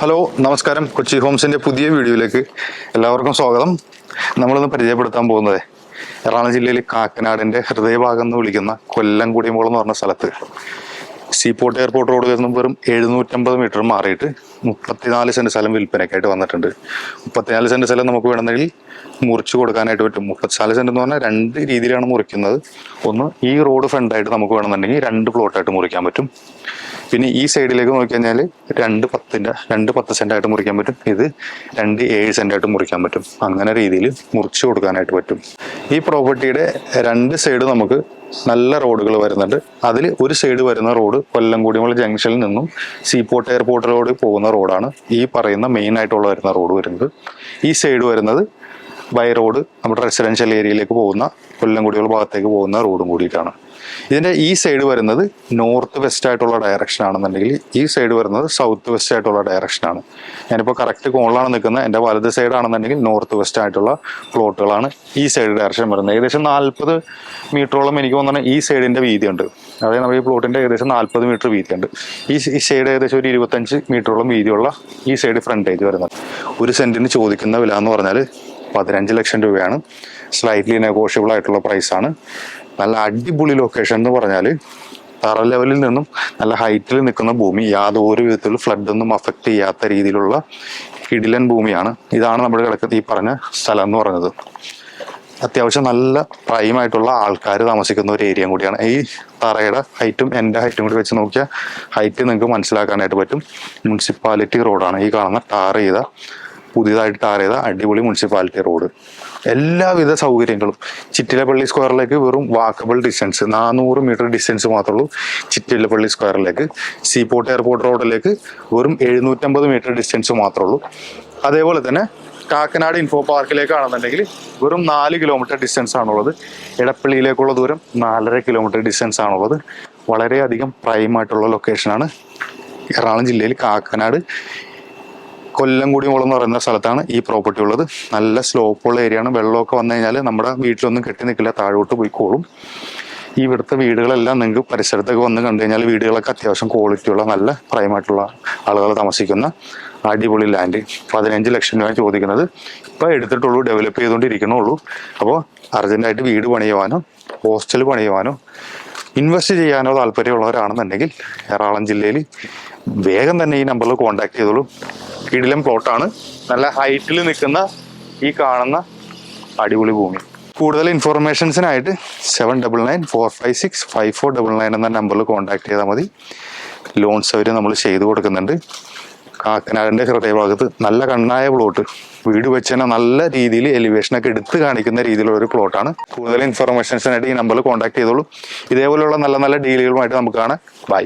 Hello നമസ്കാരം. കൊച്ചി ഹോംസിന്റെ പുതിയ വീഡിയോയിലേക്ക് എല്ലാവർക്കും സ്വാഗതം. നമ്മളിന്ന് പരിചയപ്പെടുത്താൻ പോകുന്നത് എറണാകുളം ജില്ലയിൽ കാക്കനാടിന്റെ ഹൃദയഭാഗം എന്ന് വിളിക്കുന്ന കൊല്ലംകുടിമോൾ എന്ന് പറഞ്ഞ സ്ഥലത്ത് സീപോർട്ട് എയർപോർട്ട് റോഡ് നിന്നും വെറും 750 മീറ്റർ മാറിയിട്ട് 34 സെന്റ് സ്ഥലം വിൽപ്പനയ്ക്കായിട്ട് വന്നിട്ടുണ്ട്. 34 സെന്റ് സ്ഥലം നമുക്ക് വേണമെങ്കിൽ മുറിച്ചു കൊടുക്കാനായിട്ട് പറ്റും. 34 സെന്റ് എന്ന് പറഞ്ഞാൽ രണ്ട് രീതിയിലാണ് മുറിക്കുന്നത്. ഒന്ന്, ഈ റോഡ് ഫ്രണ്ടായിട്ട് നമുക്ക് വേണമെന്നുണ്ടെങ്കിൽ 2 പ്ലോട്ടായിട്ട് മുറിക്കാൻ പറ്റും. പിന്നെ ഈ സൈഡിലേക്ക് നോക്കിക്കഴിഞ്ഞാൽ 2 10 സെന്റായിട്ട് മുറിക്കാൻ പറ്റും. ഇത് 2 7 സെന്റായിട്ട് മുറിക്കാൻ പറ്റും. അങ്ങനെ രീതിയിൽ മുറിച്ചു കൊടുക്കാനായിട്ട് പറ്റും. ഈ പ്രോപ്പർട്ടിയുടെ 2 സൈഡ് നമുക്ക് നല്ല റോഡുകൾ വരുന്നുണ്ട്. അതിൽ ഒരു സൈഡ് വരുന്ന റോഡ് കൊല്ലംകുടിമോൾ ജംഗ്ഷനിൽ നിന്നും സീപോർട്ട് എയർപോർട്ട് റോഡ് പോകുന്ന റോഡാണ് ഈ പറയുന്ന മെയിൻ ആയിട്ടുള്ള വരുന്ന റോഡ് വരുന്നത്. ഈ സൈഡ് വരുന്നത് ബൈ റോഡ് നമ്മുടെ റെസിഡൻഷ്യൽ ഏരിയയിലേക്ക് പോകുന്ന കൊല്ലംകുടിമോൾ ഭാഗത്തേക്ക് പോകുന്ന റോഡും കൂടിയിട്ടാണ്. ഇതിന്റെ ഈ സൈഡ് വരുന്നത് നോർത്ത് വെസ്റ്റ് ആയിട്ടുള്ള ഡയറക്ഷൻ ആണെന്നുണ്ടെങ്കിൽ ഈ സൈഡ് വരുന്നത് സൗത്ത് വെസ്റ്റ് ആയിട്ടുള്ള ഡയറക്ഷനാണ്. ഞാനിപ്പോൾ കറക്റ്റ് കോണിലാണ് നിൽക്കുന്നത്. എൻ്റെ വലത് സൈഡ് ആണെന്നുണ്ടെങ്കിൽ നോർത്ത് വെസ്റ്റ് ആയിട്ടുള്ള പ്ലോട്ടുകളാണ് ഈ സൈഡ് ഡയറക്ഷൻ വരുന്നത്. ഏകദേശം 40 മീറ്ററോളം എനിക്ക് തോന്നുന്നത് ഈ സൈഡിന്റെ വീതിയുണ്ട്. അതായത് നമ്മുടെ ഈ പ്ലോട്ടിന്റെ ഏകദേശം 40 മീറ്റർ വീതിയുണ്ട്. ഈ സൈഡ് ഏകദേശം ഒരു 25 മീറ്ററോളം വീതിയുള്ള ഈ സൈഡ് ഫ്രണ്ടേജ് വരുന്നത്. ഒരു സെന്റിന് ചോദിക്കുന്ന വില എന്ന് പറഞ്ഞാൽ 15 ലക്ഷം രൂപയാണ്. സ്ലൈറ്റ്ലി നെഗോഷ്യബിൾ ആയിട്ടുള്ള പ്രൈസാണ്. നല്ല അടിപൊളി ലൊക്കേഷൻ എന്ന് പറഞ്ഞാൽ തറ ലെവലിൽ നിന്നും നല്ല ഹൈറ്റിൽ നിൽക്കുന്ന ഭൂമി, യാതൊരു വിധത്തിലുള്ള ഫ്ലഡൊന്നും അഫക്റ്റ് ചെയ്യാത്ത രീതിയിലുള്ള കിടിലൻ ഭൂമിയാണ്. ഇതാണ് നമ്മുടെ കിടക്കുന്ന ഈ പറഞ്ഞ സ്ഥലം എന്ന് പറയുന്നത്. അത്യാവശ്യം നല്ല പ്രൈമായിട്ടുള്ള ആൾക്കാർ താമസിക്കുന്ന ഒരു ഏരിയ കൂടിയാണ്. ഈ തറയുടെ ഹൈറ്റും എൻ്റെ ഹൈറ്റും കൂടി വെച്ച് നോക്കിയാൽ ഹൈറ്റ് നിങ്ങൾക്ക് മനസ്സിലാക്കാനായിട്ട് പറ്റും. മുനിസിപ്പാലിറ്റി റോഡാണ് ഈ കാണുന്ന പുതിയതായിട്ട് ടാർ ചെയ്ത അടിപൊളി മുനിസിപ്പാലിറ്റി റോഡ്. എല്ലാവിധ സൗകര്യങ്ങളും ചിറ്റിലപ്പള്ളി സ്ക്വയറിലേക്ക് വെറും വാക്കബിൾ ഡിസ്റ്റൻസ് 400 മീറ്റർ ഡിസ്റ്റൻസ് മാത്രമേ ഉള്ളൂ. ചിറ്റിലപ്പള്ളി സ്ക്വയറിലേക്ക് സീപോർട്ട് എയർപോർട്ട് റോഡിലേക്ക് വെറും 750 മീറ്റർ ഡിസ്റ്റൻസ് മാത്രമേ ഉള്ളൂ. അതേപോലെ തന്നെ കാക്കനാട് ഇൻഫോ പാർക്കിലേക്കാണെന്നുണ്ടെങ്കിൽ വെറും 4 കിലോമീറ്റർ ഡിസ്റ്റൻസ് ആണുള്ളത്. എടപ്പള്ളിയിലേക്കുള്ള ദൂരം 4.5 കിലോമീറ്റർ ഡിസ്റ്റൻസ് ആണുള്ളത്. വളരെയധികം പ്രൈമായിട്ടുള്ള ലൊക്കേഷനാണ്. എറണാകുളം ജില്ലയിൽ കാക്കനാട് കൊല്ലംകുടിമോൾ എന്ന് പറയുന്ന സ്ഥലത്താണ് ഈ പ്രോപ്പർട്ടി ഉള്ളത്. നല്ല സ്ലോപ്പുള്ള ഏരിയയാണ്. വെള്ളമൊക്കെ വന്നു കഴിഞ്ഞാൽ നമ്മുടെ വീട്ടിലൊന്നും കെട്ടി നിൽക്കില്ല, താഴോട്ട് പോയിക്കോളും. ഈ ഇവിടുത്തെ വീടുകളെല്ലാം നിങ്ങൾക്ക് പരിസരത്തൊക്കെ വന്ന് കണ്ടു കഴിഞ്ഞാൽ വീടുകളൊക്കെ അത്യാവശ്യം ക്വാളിറ്റിയുള്ള നല്ല പ്രൈമായിട്ടുള്ള ആളുകൾ താമസിക്കുന്ന അടിപൊളി ലാൻഡ്. 15 ലക്ഷം രൂപ ചോദിക്കുന്നത്. ഇപ്പോൾ എടുത്തിട്ടുള്ളൂ, ഡെവലപ്പ് ചെയ്തുകൊണ്ടിരിക്കണുള്ളൂ. അപ്പോൾ അർജന്റായിട്ട് വീട് പണിയുവാനോ ഹോസ്റ്റൽ പണിയുവാനോ ഇൻവെസ്റ്റ് ചെയ്യാനോ താല്പര്യമുള്ളവരാണെന്നുണ്ടെങ്കിൽ എറണാകുളം ജില്ലയിൽ വേഗം തന്നെ ഈ നമ്പറിൽ കോൺടാക്ട് ചെയ്തോളൂ. കിടിലം പ്ലോട്ടാണ്. നല്ല ഹൈറ്റിൽ നിൽക്കുന്ന ഈ കാണുന്ന അടിപൊളി ഭൂമി. കൂടുതൽ ഇൻഫോർമേഷൻസിനായിട്ട് 7994565499 എന്ന നമ്പറിൽ കോൺടാക്ട് ചെയ്താൽ മതി. ലോൺ സൗകര്യം നമ്മൾ ചെയ്തു കൊടുക്കുന്നുണ്ട്. കാക്കനാടിൻ്റെ ഹൃദയഭാഗത്ത് നല്ല കണ്ണായ പ്ലോട്ട്, വീട് വെച്ച് തന്നെ നല്ല രീതിയിൽ എലിവേഷനൊക്കെ എടുത്ത് കാണിക്കുന്ന രീതിയിലുള്ള ഒരു പ്ലോട്ടാണ്. കൂടുതൽ ഇൻഫോർമേഷൻസിനായിട്ട് ഈ നമ്പറിൽ കോൺടാക്ട് ചെയ്തോളൂ. ഇതേപോലെയുള്ള നല്ല നല്ല ഡീലുകളുമായിട്ട് നമുക്ക് കാണാം. ബൈ.